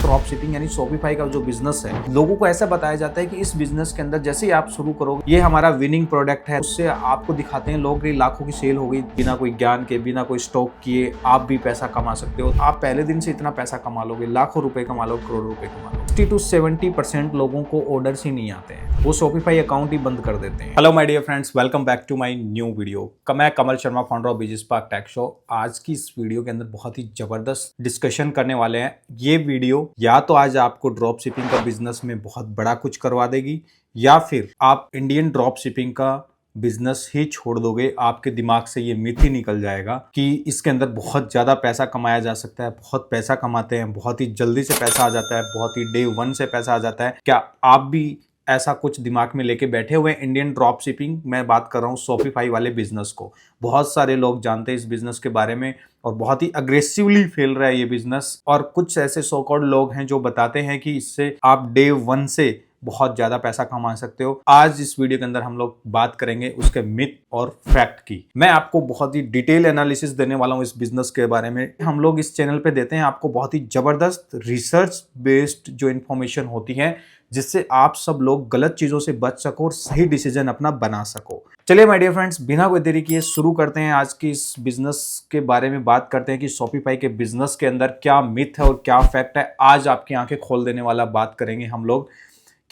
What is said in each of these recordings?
Drop shipping यानी Shopify का जो बिजनेस है, लोगों को ऐसा बताया जाता है कि इस बिजनेस के अंदर जैसे ही आप शुरू करोगे, ये हमारा विनिंग प्रोडक्ट है। उससे आपको दिखाते हैं लोग कि लाखों की सेल हो गई, बिना कोई ज्ञान के, बिना कोई स्टॉक किए आप भी पैसा कमा सकते हो। आप पहले दिन से इतना पैसा कमा लोगे, लाखों रुपए कमा लो, करोड़ों रुपए कमा लो। 60 to 70% लोगों को ऑर्डर्स ही नहीं आते हैं, वो शॉपिफाई अकाउंट ही बंद कर देते हैं। Hello my dear friends, welcome back to my new video. मैं Kamal Sharma, founder of business park tech show. आज की इस वीडियो के अंदर बहुत ही जबरदस्त डिस्कशन करने वाले हैं। ये वीडियो या तो आज आपको ड्रॉप शिपिंग का बिजनेस में बहुत बड़ा कुछ करवा देगी, या फिर आप इंडियन ड्रॉप शिपिंग का बिजनेस ही छोड़ दोगे। आपके दिमाग से ये मिथ ही निकल जाएगा कि इसके अंदर बहुत ज़्यादा पैसा कमाया जा सकता है। बहुत पैसा कमाते हैं, बहुत ही जल्दी से पैसा आ जाता है, बहुत ही डे वन से पैसा आ जाता है। क्या आप भी ऐसा कुछ दिमाग में लेके बैठे हुए हैं? इंडियन ड्रॉप शिपिंग, मैं बात कर रहा हूँ शॉपिफाई वाले बिजनेस को। बहुत सारे लोग जानते हैं इस बिजनेस के बारे में और बहुत ही अग्रेसिवली फैल रहा है ये बिजनेस। और कुछ ऐसे सो कॉल्ड लोग हैं जो बताते हैं कि इससे आप डे वन से बहुत ज्यादा पैसा कमा सकते हो। आज इस वीडियो के अंदर हम लोग बात करेंगे उसके मिथ और फैक्ट की। मैं आपको बहुत ही डिटेल एनालिसिस देने वाला हूं इस बिजनेस के बारे में। हम लोग इस चैनल पे देते हैं आपको बहुत ही जबरदस्त रिसर्च बेस्ड जो इंफॉर्मेशन होती है, जिससे आप सब लोग गलत चीजों से बच सको और सही डिसीजन अपना बना सको। चलिए माय डियर फ्रेंड्स, बिना कोई देरी किए शुरू करते हैं। आज की इस बिजनेस के बारे में बात करते हैं कि शॉपिफाई के बिजनेस के अंदर क्या मिथ है और क्या फैक्ट है। आज आपकी आंखें खोल देने वाला बात करेंगे हम लोग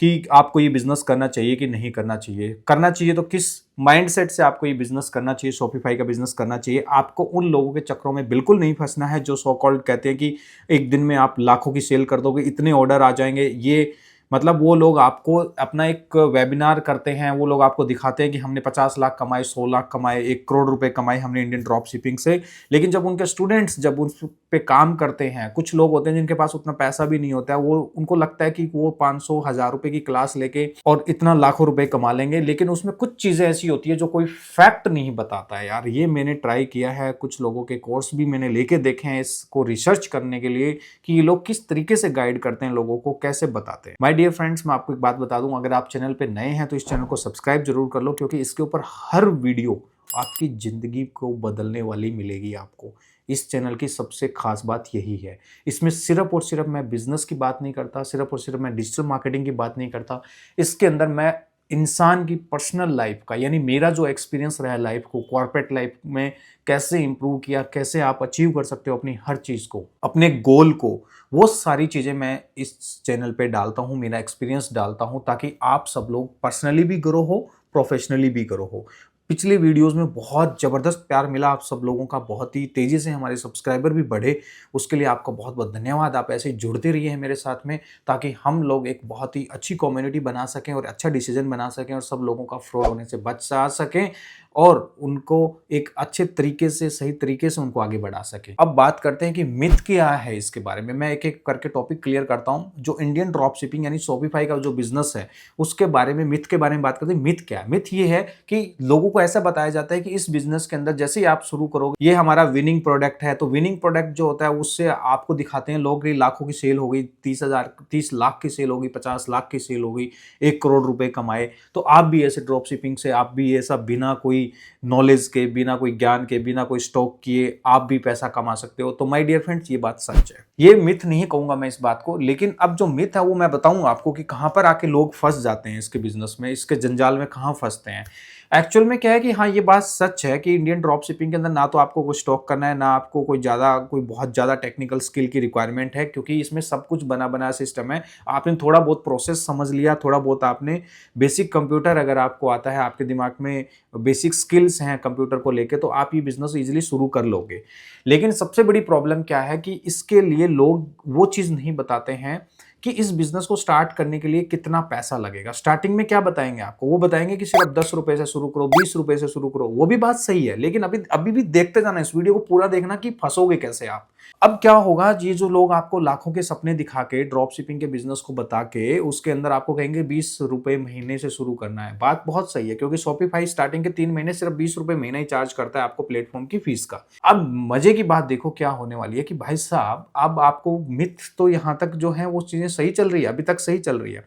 कि आपको ये बिजनेस करना चाहिए कि नहीं करना चाहिए। करना चाहिए तो किस माइंडसेट से आपको ये बिजनेस करना चाहिए, शॉपिफाई का बिजनेस करना चाहिए। आपको उन लोगों के चक्रों में बिल्कुल नहीं फंसना है जो सो कॉल्ड कहते हैं कि एक दिन में आप लाखों की सेल कर दोगे, इतने ऑर्डर आ जाएंगे। ये मतलब वो लोग आपको अपना एक वेबिनार करते हैं, वो लोग आपको दिखाते हैं कि हमने 50 लाख कमाए, 100 लाख कमाए, 1 करोड़ रुपए कमाए हमने इंडियन ड्रॉप शिपिंग से। लेकिन जब उनके स्टूडेंट्स जब उन पे काम करते हैं, कुछ लोग होते हैं जिनके पास उतना पैसा भी नहीं होता है, वो उनको लगता है कि वो 500 1000 रुपए की क्लास लेके और इतना लाखों रुपए कमा लेंगे। लेकिन उसमें कुछ चीजें ऐसी होती है जो कोई फैक्ट नहीं बताता है। यार ये मैंने ट्राई किया है, कुछ लोगों के कोर्स भी मैंने लेके देखे हैं इसको रिसर्च करने के लिए कि ये लोग किस तरीके से गाइड करते हैं लोगों को, कैसे बताते हैं। माय डियर फ्रेंड्स, मैं आपको एक बात बता दूं, अगर आप चैनल पे नए हैं तो इस चैनल को सब्सक्राइब जरूर कर लो, क्योंकि इसके ऊपर हर वीडियो आपकी जिंदगी को बदलने वाली मिलेगी आपको। इस चैनल की सबसे खास बात यही है, इसमें सिर्फ और सिर्फ मैं बिजनेस की बात नहीं करता, सिर्फ और सिर्फ मैं डिजिटल मार्केटिंग की बात नहीं करता। इसके अंदर मैं इंसान की पर्सनल लाइफ का, यानी मेरा जो एक्सपीरियंस रहा है लाइफ को, कॉर्पोरेट लाइफ में कैसे इंप्रूव किया, कैसे आप अचीव कर सकते हो अपनी हर चीज को, अपने गोल को, वो सारी चीजें मैं इस चैनल पे डालता हूं, मेरा एक्सपीरियंस डालता हूं, ताकि आप सब लोग पर्सनली भी ग्रो हो, प्रोफेशनली भी ग्रो हो। पिछले वीडियोस में बहुत ज़बरदस्त प्यार मिला आप सब लोगों का, बहुत ही तेज़ी से हमारे सब्सक्राइबर भी बढ़े, उसके लिए आपका बहुत बहुत धन्यवाद। आप ऐसे ही जुड़ते रहिए मेरे साथ में, ताकि हम लोग एक बहुत ही अच्छी कम्युनिटी बना सकें और अच्छा डिसीजन बना सकें और सब लोगों का फ्रॉड होने से बच सकें और उनको एक अच्छे तरीके से, सही तरीके से उनको आगे बढ़ा सके। अब बात करते हैं कि मिथ क्या है इसके बारे में। मैं एक एक करके टॉपिक क्लियर करता हूं। जो इंडियन ड्रॉप शिपिंग यानी शॉपिफाई का जो बिजनेस है, उसके बारे में, मिथ के बारे में बात करते हैं। मिथ क्या है? मिथ ये है कि लोगों को ऐसा बताया जाता है कि इस बिजनेस के अंदर जैसे ही आप शुरू करोगे, ये हमारा विनिंग प्रोडक्ट है। तो विनिंग प्रोडक्ट जो होता है उससे आपको दिखाते हैं लोग, लाखों की सेल हो गई, 30 लाख की सेल हो गई, 50 लाख की सेल हो गई, 1 करोड़ रुपए कमाए। तो आप भी ऐसे ड्रॉप शिपिंग से, आप भी ऐसा बिना कोई नॉलेज के, बिना कोई ज्ञान के, बिना कोई स्टॉक किए आप भी पैसा कमा सकते हो। तो माय डियर फ्रेंड्स, ये बात सच है, ये मिथ नहीं कहूंगा मैं इस बात को। लेकिन अब जो मिथ है वो मैं बताऊंगा आपको कि कहां पर आके लोग फंस जाते हैं इसके बिजनेस में, इसके जंजाल में कहां फंसते हैं। एक्चुअल में क्या है कि हाँ, ये बात सच है कि इंडियन ड्रॉप शिपिंग के अंदर ना तो आपको कोई स्टॉक करना है, ना आपको कोई बहुत ज़्यादा टेक्निकल स्किल की रिक्वायरमेंट है, क्योंकि इसमें सब कुछ बना बनाया सिस्टम है। आपने थोड़ा बहुत प्रोसेस समझ लिया, थोड़ा बहुत आपने बेसिक कंप्यूटर अगर आपको आता है, आपके दिमाग में बेसिक स्किल्स हैं कंप्यूटर को लेके, तो आप ये बिजनेस इजीली शुरू कर लोगे। लेकिन सबसे बड़ी प्रॉब्लम क्या है कि इसके लिए लोग वो चीज़ नहीं बताते हैं कि इस बिजनेस को स्टार्ट करने के लिए कितना पैसा लगेगा। स्टार्टिंग में क्या बताएंगे आपको? वो बताएंगे कि सिर्फ 10 रुपए से शुरू करो, 20 रुपए से शुरू करो। वो भी बात सही है, लेकिन अभी भी देखते जाना, इस वीडियो को पूरा देखना कि फंसोगे कैसे आप। अब क्या होगा, ये जो लोग आपको लाखों के सपने दिखा के, ड्रॉप शिपिंग के बिजनेस को बता के, उसके अंदर आपको कहेंगे 20 रुपए महीने से शुरू करना है। बात बहुत सही है, क्योंकि शॉपिफाई स्टार्टिंग के 3 महीने सिर्फ 20 रुपए महीना ही चार्ज करता है आपको प्लेटफॉर्म की फीस का। अब मजे की बात देखो क्या होने वाली है कि भाई साहब, अब आपको मिथ तो यहां तक जो है वो चीजें सही चल रही है, अभी तक सही चल रही है।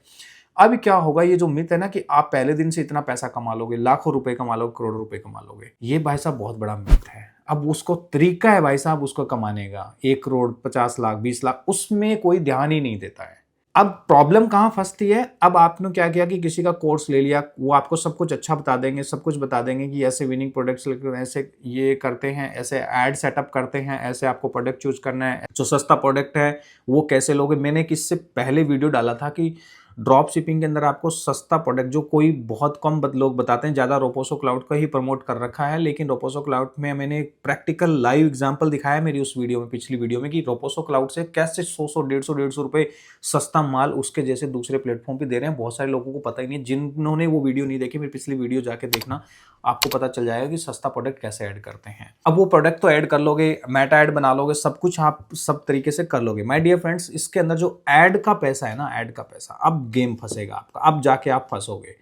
अब क्या होगा, ये जो मिथ है ना कि आप पहले दिन से इतना पैसा कमा लोगे, लाखों रुपए कमा लोगे, करोड़ों रुपए कमा लोगे, ये भाई साहब बहुत बड़ा मिथ है। अब उसको तरीका है भाई साहब उसको कमाने का, 1 करोड़ 50 लाख 20 लाख, उसमें कोई ध्यान ही नहीं देता है। अब प्रॉब्लम कहाँ फंसती है, अब आपने क्या किया कि किसी का कोर्स ले लिया, वो आपको सब कुछ अच्छा बता देंगे, सब कुछ बता देंगे कि ऐसे विनिंग प्रोडक्ट्स ऐसे ये करते हैं, ऐसे ऐड सेटअप करते हैं, ऐसे आपको प्रोडक्ट चूज करना है, जो सस्ता प्रोडक्ट है वो कैसे लोगे। मैंने किससे पहले वीडियो डाला था कि ड्रॉप शिपिंग के अंदर आपको सस्ता प्रोडक्ट जो कोई बहुत कम लोग बताते हैं, ज़्यादा रोपोसो क्लाउड का ही प्रमोट कर रखा है, लेकिन रोपोसो क्लाउड में मैंने एक प्रैक्टिकल लाइव एग्जांपल दिखाया है मेरी उस वीडियो में, पिछली वीडियो में, कि रोपोसो क्लाउड से कैसे 100 150 रुपए सस्ता माल उसके जैसे दूसरे प्लेटफॉर्म पे दे रहे हैं। बहुत सारे लोगों को पता ही नहीं है, जिन्होंने वो वीडियो नहीं देखी मेरी पिछली वीडियो जाके देखना, आपको पता चल जाएगा कि सस्ता प्रोडक्ट कैसे ऐड करते हैं। अब वो प्रोडक्ट तो ऐड कर लोगे, मेटा ऐड बना लोगे, सब कुछ आप सब तरीके से कर लोगे। माय डियर फ्रेंड्स, इसके अंदर जो ऐड का पैसा है ना, ऐड का पैसा, अब गेम फंसेगा आपका, अब जाके आप फंसोगे।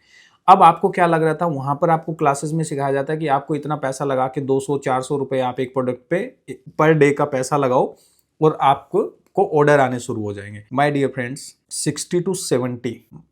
अब आपको क्या लग रहा था, वहां पर आपको क्लासेस में सिखाया जाता है कि आपको इतना पैसा लगा के 200-400 रुपए आप एक प्रोडक्ट पे पर डे का पैसा लगाओ और आपको ऑर्डर आने शुरू हो जाएंगे। माय डियर फ्रेंड्स, 60 to 70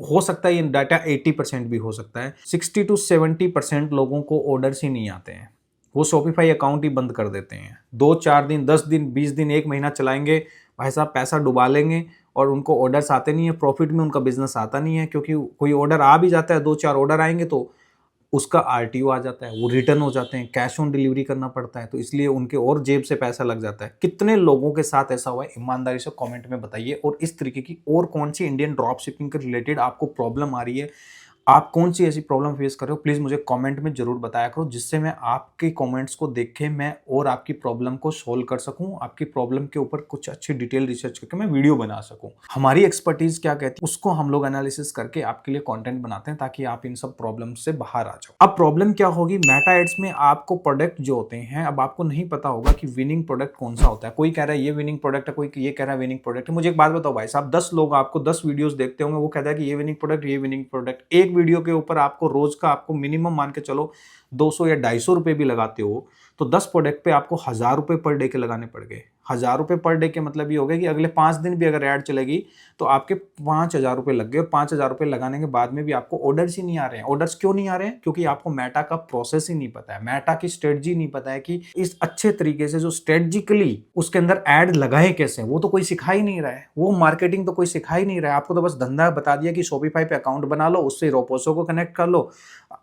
हो सकता है, ये डाटा 80% भी हो सकता है, 60 to 70% लोगों को ऑर्डर्स ही नहीं आते हैं। वो शॉपिफाई अकाउंट ही बंद कर देते हैं, 2-4 दिन 10 दिन 20 दिन 1 महीना चलाएंगे, भाई साहब पैसा डुबा लेंगे और उनको ऑर्डर्स आते नहीं है, प्रॉफिट में उनका बिजनेस आता नहीं है, क्योंकि कोई ऑर्डर आ भी जाता है, 2-4 ऑर्डर आएंगे तो उसका आरटीओ आ जाता है, वो रिटर्न हो जाते हैं, कैश ऑन डिलीवरी करना पड़ता है, तो इसलिए उनके और जेब से पैसा लग जाता है। कितने लोगों के साथ ऐसा हुआ है, ईमानदारी से कमेंट में बताइए। और इस तरीके की और कौन सी इंडियन ड्रॉप शिपिंग के रिलेटेड आपको प्रॉब्लम आ रही है, आप कौन सी ऐसी प्रॉब्लम फेस कर रहे हो, प्लीज़ मुझे कमेंट में जरूर बताया करो, जिससे मैं आपके कमेंट्स को देख के मैं और आपकी प्रॉब्लम को सोल्व कर सकूं, आपकी प्रॉब्लम के ऊपर कुछ अच्छी डिटेल रिसर्च करके मैं वीडियो बना सकूं। हमारी एक्सपर्टीज क्या कहती है उसको हम लोग एनालिसिस करके आपके लिए कंटेंट बनाते हैं, ताकि आप इन सब प्रॉब्लम से बाहर आ जाओ। अब प्रॉब्लम क्या होगी, मेटा एड्स में आपको प्रोडक्ट जो होते हैं, अब आपको नहीं पता होगा कि विनिंग प्रोडक्ट कौन सा होता है। कोई कह रहा है ये विनिंग प्रोडक्ट है, कोई ये कह रहा है विनिंग प्रोडक्ट है। मुझे एक बात बताओ भाई साहब, 10 लोग आपको 10 वीडियोस देखते होंगे, वो कहता है कि ये विनिंग प्रोडक्ट, ये विनिंग प्रोडक्ट। एक वीडियो के ऊपर आपको रोज का आपको मिनिमम मान के चलो 200 या 250 रुपए भी लगाते हो, तो 10 प्रोडक्ट पे आपको 1000 रुपए पर डे के लगाने पड़ गए। 1000 रुपए पर डे के मतलब ये हो गया कि अगले 5 दिन भी अगर ऐड चलेगी तो आपके 5000 रुपए लग गए, और 5000 रुपए लगाने के बाद में भी आपको ऑर्डर्स ही नहीं आ रहे हैं। ऑर्डर्स क्यों नहीं आ रहे हैं? क्योंकि आपको मेटा का प्रोसेस ही नहीं पता है, मेटा की स्ट्रेटजी नहीं पता है कि इस अच्छे तरीके से जो स्ट्रेटजिकली उसके अंदर ऐड लगाए कैसे, वो तो कोई सिखा ही नहीं रहा है, वो मार्केटिंग तो कोई सिखा ही नहीं रहा है। आपको तो बस धंधा बता दिया कि शॉपिफाई पे अकाउंट बना लो, उससे रोपोसो को कनेक्ट कर लो,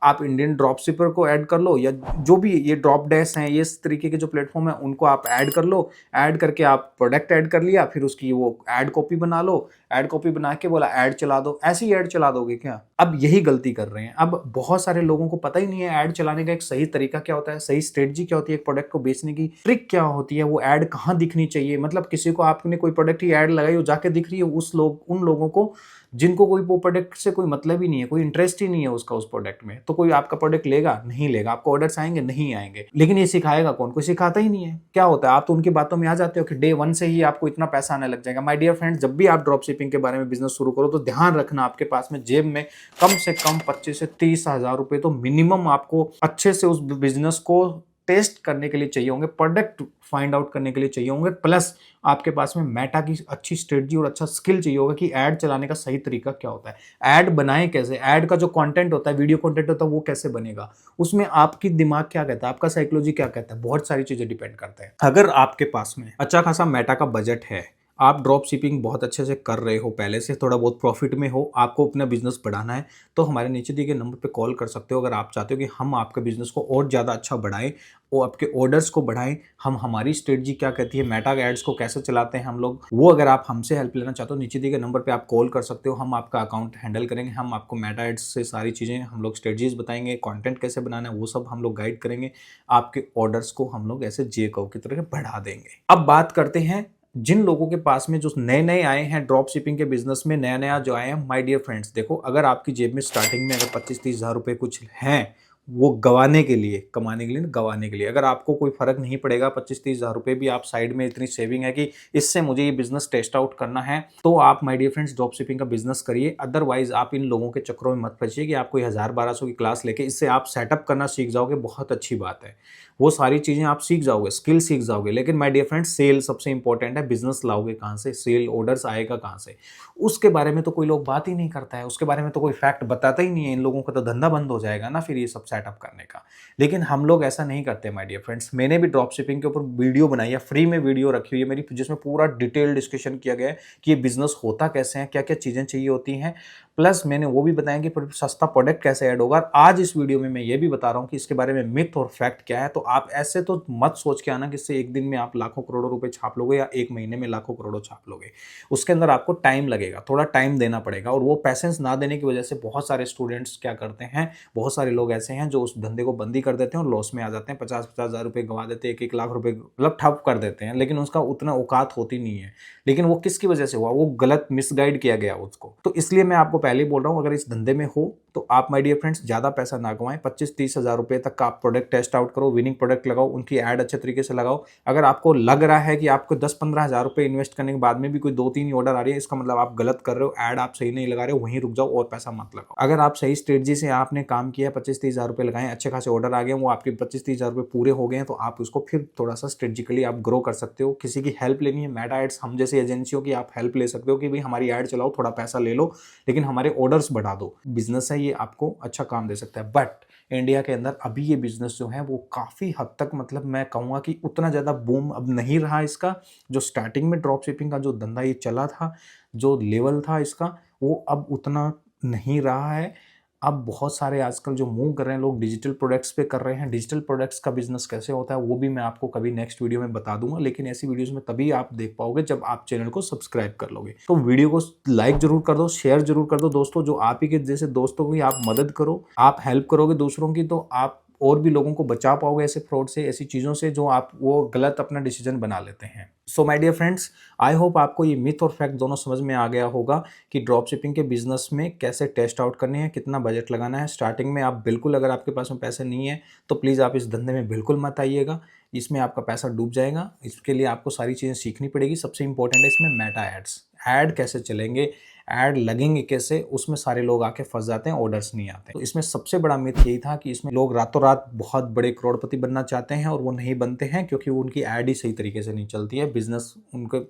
आप इंडियन ड्रॉप शिपर को ऐड कर लो, या जो भी ये ड्रॉप डैश हैं, ये इस तरीके के जो प्लेटफॉर्म है उनको आप ऐड कर लो। ऐड करके आप प्रोडक्ट ऐड कर लिया, फिर उसकी वो ऐड कॉपी बना लो, ऐड कॉपी बना के बोला ऐड चला दो। ऐसी ऐड चला दोगे क्या? अब यही गलती कर रहे हैं। अब बहुत सारे लोगों को पता ही नहीं है ऐड चलाने का एक सही तरीका क्या होता है, सही स्ट्रेटजी क्या होती है, एक प्रोडक्ट को बेचने की ट्रिक क्या होती है, वो ऐड कहाँ दिखनी चाहिए। मतलब किसी को आपने कोई प्रोडक्ट की ऐड लगाई, वो जाके दिख रही है उन लोगों को जिनको कोई वो प्रोडक्ट से कोई मतलब ही नहीं है, कोई इंटरेस्ट ही नहीं है उसका उस प्रोडक्ट में, तो कोई आपका प्रोडक्ट लेगा नहीं लेगा, आपको ऑर्डर्स आएंगे नहीं आएंगे। लेकिन ये सिखाएगा कौन? कोई सिखाता ही नहीं है। क्या होता है, आप तो उनकी बातों में आ जाते हो कि डे 1 से ही आपको इतना पैसा आने लग जाएगा। माय डियर फ्रेंड्स, जब भी आप ड्रॉप शिपिंग के बारे में बिजनेस शुरू करो तो ध्यान रखना आपके पास में जेब में कम से कम 25 से 30 हजार रुपए तो मिनिमम आपको अच्छे से उस बिजनेस को टेस्ट करने के लिए चाहिए होंगे, प्रोडक्ट फाइंड आउट करने के लिए चाहिए होंगे, प्लस आपके पास में मेटा की अच्छी स्ट्रेटजी और अच्छा स्किल चाहिए होगा कि ऐड चलाने का सही तरीका क्या होता है, ऐड बनाएं कैसे, ऐड का जो कंटेंट होता है, वीडियो कंटेंट होता है, वो कैसे बनेगा, उसमें आपकी दिमाग क्या कहता है, आपका साइकोलॉजी क्या कहता है, बहुत सारी चीजें डिपेंड करते हैं। अगर आपके पास में अच्छा खासा मेटा का बजट है, आप ड्रॉप शिपिंग बहुत अच्छे से कर रहे हो, पहले से थोड़ा बहुत प्रॉफिट में हो, आपको अपना बिजनेस बढ़ाना है, तो हमारे नीचे दिए गए नंबर पे कॉल कर सकते हो। अगर आप चाहते हो कि हम आपके बिजनेस को और ज़्यादा अच्छा बढ़ाएं, वो आपके ऑर्डर्स को बढ़ाएं, हम हमारी स्ट्रेटजी क्या कहती है, मेटा एड्स को कैसे चलाते हैं हम लोग, वो अगर आप हमसे हेल्प लेना चाहते हो, नीचे दिए गए नंबर पे आप कॉल कर सकते हो। हम आपका अकाउंट हैंडल करेंगे, हम आपको मेटा एड्स से सारी चीज़ें हम लोग स्ट्रेटजीज बताएंगे, कंटेंट कैसे बनाना है वो सब हम लोग गाइड करेंगे, आपके ऑर्डर्स को हम लोग ऐसे जेकव की तरह बढ़ा देंगे। अब बात करते हैं जिन लोगों के पास में जो नए नए आए हैं ड्रॉप शिपिंग के बिजनेस में, नया नया जो आए हैं। माय डियर फ्रेंड्स, देखो, अगर आपकी जेब में स्टार्टिंग में अगर 25-30 हज़ार रुपये कुछ हैं, वो गवाने के लिए, कमाने के लिए, गवाने के लिए, अगर आपको कोई फर्क नहीं पड़ेगा, 25-30 हज़ार रुपये भी आप साइड में इतनी सेविंग है कि इससे मुझे ये बिजनेस टेस्ट आउट करना है, तो आप my dear friends drop shipping का बिजनेस करिए। अदरवाइज आप इन लोगों के चक्करों में मत फंसिए कि आप कोई 1000-1200 की क्लास लेके इससे आप सेटअप करना सीख जाओगे, बहुत अच्छी बात है। वो सारी चीजें आप सीख जाओगे, स्किल सीख जाओगे। लेकिन माय डियर फ्रेंड्स, सेल सबसे इंपॉर्टेंट है। बिजनेस लाओगे कहाँ से, सेल ऑर्डर्स आएगा कहाँ से, उसके बारे में तो कोई लोग बात ही नहीं करता है, उसके बारे में तो कोई फैक्ट बताता ही नहीं है। इन लोगों का तो धंधा बंद हो जाएगा ना फिर ये सब सेटअप करने का। लेकिन हम लोग ऐसा नहीं करते माय डियर फ्रेंड्स। मैंने भी ड्रॉप शिपिंग के ऊपर वीडियो बनाई है, फ्री में वीडियो रखी हुई है मेरी, जिसमें पूरा डिटेल डिस्कशन किया गया है कि ये बिजनेस होता कैसे है, क्या क्या चीजें चाहिए होती हैं। प्लस मैंने वो भी बताया कि सस्ता प्रोडक्ट कैसे ऐड होगा। आज इस वीडियो में मैं ये भी बता रहा हूँ कि इसके बारे में मिथ और फैक्ट क्या है। तो आप ऐसे तो मत सोच के आना कि इससे एक दिन में आप लाखों करोड़ों रुपए छाप लोगे या एक महीने में लाखों करोड़ों छाप लोगे। उसके अंदर आपको टाइम लगेगा, थोड़ा टाइम देना पड़ेगा। और वो पैसेंस ना देने की वजह से बहुत सारे स्टूडेंट्स क्या करते हैं, बहुत सारे लोग ऐसे हैं जो उस धंधे को बंदी कर देते हैं और लॉस में आ जाते हैं, 50-50 हज़ार रुपए गवा देते हैं, 1-1 लाख रुपए मतलब ठप कर देते हैं। लेकिन उसका उतना औकात होती नहीं है। लेकिन वो किसकी वजह से हुआ, वो गलत मिसगाइड किया गया उसको। तो इसलिए मैं आपको पहले ही बोल रहा हूँ, अगर इस धंधे में हो तो आप माय डियर फ्रेंड्स ज्यादा पैसा ना कमाएं। 25-30 हज़ार रुपए तक का आप प्रोडक्ट टेस्ट आउट करो, विनिंग प्रोडक्ट लगाओ, उनकी ऐड अच्छे तरीके से लगाओ। अगर आपको लग रहा है कि आपको 10-15 हज़ार रुपए इन्वेस्ट करने के बाद में भी कोई 2-3 ही ऑर्डर आ रही है, इसका मतलब आप गलत कर रहे हो, ऐड आप सही नहीं लगा रहे हो, वहीं रुक जाओ और पैसा मत लगाओ। अगर आप सही स्ट्रेटजी से आपने काम किया, 25-30 हज़ार रुपए लगाए, अच्छे खासे ऑर्डर आ गए, वो आपके 25-30 हज़ार रुपए पूरे हो गए हैं, तो आप उसको फिर थोड़ा सा स्ट्रेटेजिकली आप ग्रो कर सकते हो। किसी की हेल्प लेनी है, मेटा एड्स हम जैसी एजेंसियों की आप हेल्प ले सकते हो कि भाई हमारी ऐड चलाओ, थोड़ा पैसा ले लो, लेकिन हमारे ऑर्डर्स बढ़ा दो। बिजनेस है ये, आपको अच्छा काम दे सकता है। बट इंडिया के अंदर अभी ये बिजनेस जो है वो काफ़ी हद तक, मतलब मैं कहूँगा कि उतना ज़्यादा बूम अब नहीं रहा इसका। जो स्टार्टिंग में ड्रॉप शिपिंग का जो धंधा ये चला था, जो लेवल था इसका, वो अब उतना नहीं रहा है। अब बहुत सारे आजकल जो मूव कर रहे हैं लोग डिजिटल प्रोडक्ट्स पे कर रहे हैं। डिजिटल प्रोडक्ट्स का बिजनेस कैसे होता है वो भी मैं आपको कभी नेक्स्ट वीडियो में बता दूंगा। लेकिन ऐसी वीडियोस में तभी आप देख पाओगे जब आप चैनल को सब्सक्राइब कर लोगे। तो वीडियो को लाइक जरूर कर दो, शेयर जरूर कर दो दोस्तों। जो आप ही के जैसे दोस्तों की आप मदद करो, आप हेल्प करोगे दूसरों की, तो आप और भी लोगों को बचा पाओगे ऐसे फ्रॉड से, ऐसी चीज़ों से जो आप वो गलत अपना डिसीजन बना लेते हैं। So my dear friends, I hope आपको ये मिथ और फैक्ट दोनों समझ में आ गया होगा कि ड्रॉप शिपिंग के बिजनेस में कैसे टेस्ट आउट करने हैं, कितना बजट लगाना है। स्टार्टिंग में आप बिल्कुल, अगर आपके पास में पैसे नहीं है तो प्लीज़ आप इस धंधे में बिल्कुल मत आइएगा, इसमें आपका पैसा डूब जाएगा। इसके लिए आपको सारी चीज़ें सीखनी पड़ेगी। सबसे इंपॉर्टेंट है इसमें मेटा एड्स, ऐड कैसे चलेंगे, ऐड लगेंगे कैसे, उसमें सारे लोग आके फंस जाते हैं, ऑर्डर्स नहीं आते। तो इसमें सबसे बड़ा मिथ यही था कि इसमें लोग रातों रात बहुत बड़े करोड़पति बनना चाहते हैं और वो नहीं बनते हैं, क्योंकि उनकी ऐड ही सही तरीके से नहीं चलती है, बिजनेस उनके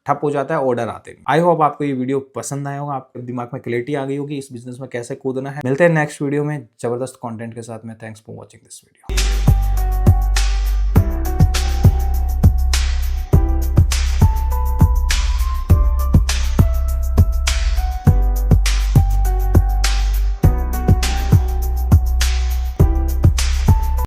ठप हो जाता है, ऑर्डर आते नहीं। आई होप आपको ये वीडियो पसंद आया होगा, आपके दिमाग में क्लैरिटी आ गई होगी इस बिजनेस में कैसे कूदना है। मिलते हैं नेक्स्ट वीडियो में जबरदस्त कंटेंट के साथ में। Thanks for watching this video.